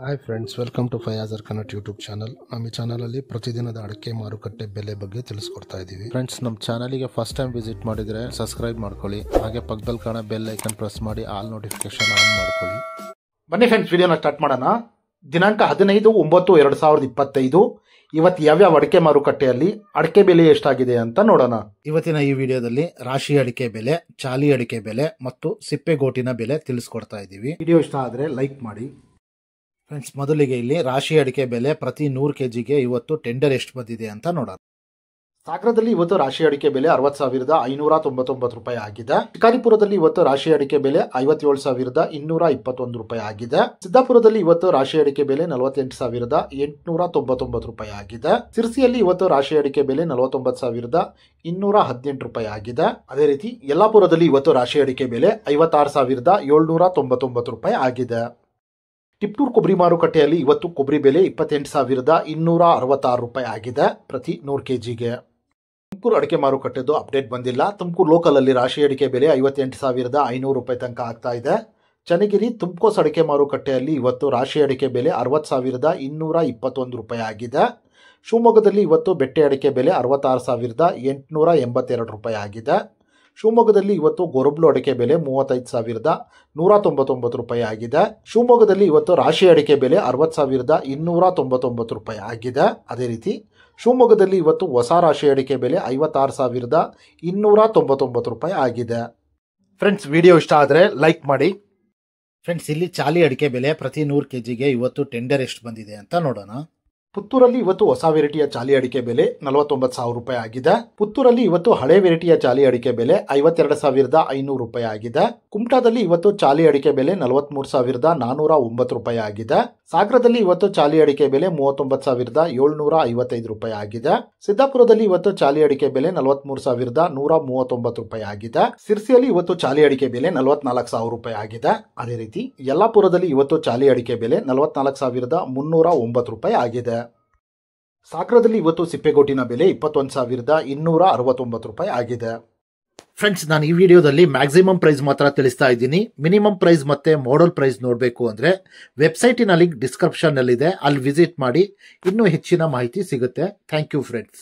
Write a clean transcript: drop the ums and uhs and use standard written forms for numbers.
Hi friends, welcome to ಫಯಾಜರ್ ಕನ್ನಟ್ YouTube channel. ನಮ್ಮ ಈ ಚಾನಲಲ್ಲಿ ಪ್ರತಿದಿನದ ಅಡಿಕೆ ಮಾರುಕಟ್ಟೆ ಬೆಲೆ ಬಗ್ಗೆ ತಿಳಿಸ್ಕೊಡ್ತಾ ಇದ್ದೀವಿ. ಫ್ರೆಂಡ್ಸ್, ನಮ್ಮ ಚಾನಲಿಗೆ ಫಸ್ಟ್ ಟೈಮ್ ವಿಸಿಟ್ ಮಾಡಿದರೆ ಸಬ್ಸ್ಕ್ರೈಬ್ ಮಾಡ್ಕೊಳ್ಳಿ. ಹಾಗೆ ಪಕ್ಕದಲ್ಲಿ ಕಾಣೋ ಬೆಲ್ ಐಕನ್ ಪ್ರೆಸ್ ಮಾಡಿ ಆಲ್ ನೋಟಿಫಿಕೇಶನ್ ಆನ್ ಮಾಡ್ಕೊಳ್ಳಿ. ಬನ್ನಿ ಫ್ರೆಂಡ್ಸ್, ವಿಡಿಯೋನ ಸ್ಟಾರ್ಟ್ ಮಾಡೋಣ. ದಿನಾಂಕ 15/9/2025 ಇವತ್ತು ಯಾವ್ಯಾವ ಅಡಿಕೆ ಮಾರುಕಟ್ಟೆಯಲ್ಲಿ ಅಡಿಕೆ ಬೆಲೆ ಎಷ್ಟಾಗಿದೆ ಅಂತ ನೋಡೋಣ. ಇವತ್ತಿನ ಈ ವಿಡಿಯೋದಲ್ಲಿ ರಾಶಿ ಅಡಿಕೆ ಬೆಲೆ, ಚಾಲಿ ಅಡಿಕೆ ಬೆಲೆ ಮತ್ತು ಸಿಪ್ಪೆಗೋಟಿನ ಬೆಲೆ ತಿಳಿಸ್ಕೊಡ್ತಾ ಇದ್ದೀವಿ. ವಿಡಿಯೋ ಇಷ್ಟ ಆದರೆ ಲೈಕ್ ಮಾಡಿ. ಫ್ರೆಂಡ್ಸ್, ಮೊದಲಿಗೆ ಇಲ್ಲಿ ರಾಶಿ ಅಡಿಕೆ ಬೆಲೆ ಪ್ರತಿ 100 kgಗೆ ಇವತ್ತು ಟೆಂಡರ್ ಎಷ್ಟು ಬಂದಿದೆ ಅಂತ ನೋಡೋಣ. ಸಾಗರದಲ್ಲಿ ಇವತ್ತು ರಾಶಿ ಅಡಿಕೆ ಬೆಲೆ 60,599 ರೂಪಾಯಿ ಆಗಿದೆ. ಶಿಕಾರಿಪುರದಲ್ಲಿ ಇವತ್ತು ರಾಶಿ ಅಡಿಕೆ ಬೆಲೆ 57,221 ರೂಪಾಯಿ ಆಗಿದೆ. ಸಿದ್ದಾಪುರದಲ್ಲಿ ಇವತ್ತು ರಾಶಿ ಅಡಿಕೆ ಬೆಲೆ 48,899 ರೂಪಾಯಿ ಆಗಿದೆ. ಸಿರ್ಸಿಯಲ್ಲಿ ಇವತ್ತು ರಾಶಿ ಅಡಿಕೆ ಬೆಲೆ 49,218 ರೂಪಾಯಿ ಆಗಿದೆ. ಅದೇ ರೀತಿ ಯಲ್ಲಾಪುರದಲ್ಲಿ ಇವತ್ತು ರಾಶಿ ಅಡಿಕೆ ಬೆಲೆ 56,799 ರೂಪಾಯಿ ಆಗಿದೆ. ಟಿಪ್ಟೂರ್ ಕೊಬ್ಬರಿ ಮಾರುಕಟ್ಟೆಯಲ್ಲಿ ಇವತ್ತು ಕೊಬ್ಬರಿ ಬೆಲೆ 28,266 ರೂಪಾಯಿ ಆಗಿದೆ ಪ್ರತಿ 100 kgಗೆ. ತುಮಕೂರು ಅಡಿಕೆ ಮಾರುಕಟ್ಟೆದು ಅಪ್ಡೇಟ್ ಬಂದಿಲ್ಲ. ತುಮಕೂರು ಲೋಕಲಲ್ಲಿ ರಾಶಿ ಅಡಿಕೆ ಬೆಲೆ 58,500 ರೂಪಾಯಿ ತನಕ ಆಗ್ತಾ ಇದೆ. ಚನ್ನಗಿರಿ ತುಮಕೋಸ್ ಅಡಿಕೆ ಮಾರುಕಟ್ಟೆಯಲ್ಲಿ ಇವತ್ತು ರಾಶಿ ಅಡಿಕೆ ಬೆಲೆ 60,221 ರೂಪಾಯಿ ಆಗಿದೆ. ಶಿವಮೊಗ್ಗದಲ್ಲಿ ಇವತ್ತು ಬೆಟ್ಟೆ ಅಡಿಕೆ ಬೆಲೆ 66,882 ರೂಪಾಯಿ ಆಗಿದೆ. ಶಿವಮೊಗ್ಗದಲ್ಲಿ ಇವತ್ತು ಗೊರಬ್ಲು ಅಡಿಕೆ ಬೆಲೆ 35,199 ರೂಪಾಯಿ ಆಗಿದೆ. ಶಿವಮೊಗ್ಗದಲ್ಲಿ ಇವತ್ತು ರಾಶಿ ಅಡಿಕೆ ಬೆಲೆ 60,299 ರೂಪಾಯಿ ಆಗಿದೆ. ಅದೇ ರೀತಿ ಶಿವಮೊಗ್ಗದಲ್ಲಿ ಇವತ್ತು ಹೊಸ ರಾಶಿ ಅಡಿಕೆ ಬೆಲೆ 56,299 ರೂಪಾಯಿ ಆಗಿದೆ. ಫ್ರೆಂಡ್ಸ್, ವಿಡಿಯೋ ಇಷ್ಟ ಆದರೆ ಲೈಕ್ ಮಾಡಿ. ಫ್ರೆಂಡ್ಸ್, ಇಲ್ಲಿ ಚಾಲಿ ಅಡಿಕೆ ಬೆಲೆ ಪ್ರತಿ 100 kgಗೆ ಇವತ್ತು ಟೆಂಡರ್ ಎಷ್ಟು ಬಂದಿದೆ ಅಂತ ನೋಡೋಣ. ಪುತ್ತೂರಲ್ಲಿ ಇವತ್ತು ಹೊಸ ವೆರೈಟಿಯ ಚಾಲಿ ಅಡಿಕೆ ಬೆಲೆ 49,000 ರೂಪಾಯಿ ಆಗಿದೆ. ಪುತ್ತೂರಲ್ಲಿ ಇವತ್ತು ಹಳೆ ವೆರೈಟಿಯ ಚಾಲಿ ಅಡಿಕೆ ಬೆಲೆ 52,500 ರೂಪಾಯಿ ಆಗಿದೆ. ಕುಮಟಾದಲ್ಲಿ ಇವತ್ತು ಚಾಲಿ ಅಡಿಕೆ ಬೆಲೆ 43,409 ರೂಪಾಯಿ ಆಗಿದೆ. ಸಾಗರದಲ್ಲಿ ಇವತ್ತು ಚಾಲಿ ಅಡಿಕೆ ಬೆಲೆ 39,755 ರೂಪಾಯಿ ಆಗಿದೆ. ಸಿದ್ದಾಪುರದಲ್ಲಿ ಇವತ್ತು ಚಾಲಿ ಅಡಿಕೆ ಬೆಲೆ 43,139 ರೂಪಾಯಿ ಆಗಿದೆ. ಸಿರ್ಸಿಯಲ್ಲಿ ಇವತ್ತು ಚಾಲಿ ಅಡಿಕೆ ಬೆಲೆ 44,000 ರೂಪಾಯಿ ಆಗಿದೆ. ಅದೇ ರೀತಿ ಯಲ್ಲಾಪುರದಲ್ಲಿ ಇವತ್ತು ಚಾಲಿ ಅಡಿಕೆ ಬೆಲೆ 44,309 ರೂಪಾಯಿ ಆಗಿದೆ. ಸಾಗರದಲ್ಲಿ ಇವತ್ತು ಸಿಪ್ಪೆಗೋಟಿನ ಬೆಲೆ 21,269 ರೂಪಾಯಿ ಆಗಿದೆ. ಫ್ರೆಂಡ್ಸ್, ನಾನು ಈ ವಿಡಿಯೋದಲ್ಲಿ ಮ್ಯಾಕ್ಸಿಮಮ್ ಪ್ರೈಸ್ ಮಾತ್ರ ತಿಳಿಸ್ತಾ ಇದ್ದೀನಿ. ಮಿನಿಮಮ್ ಪ್ರೈಸ್ ಮತ್ತೆ ಮಾಡಲ್ ಪ್ರೈಸ್ ನೋಡಬೇಕು ಅಂದರೆ ವೆಬ್ಸೈಟಿನ ಲಿಂಕ್ ಡಿಸ್ಕ್ರಿಪ್ಷನ್ನಲ್ಲಿದೆ, ಅಲ್ಲಿ ವಿಸಿಟ್ ಮಾಡಿ ಇನ್ನೂ ಹೆಚ್ಚಿನ ಮಾಹಿತಿ ಸಿಗುತ್ತೆ. Thank you friends.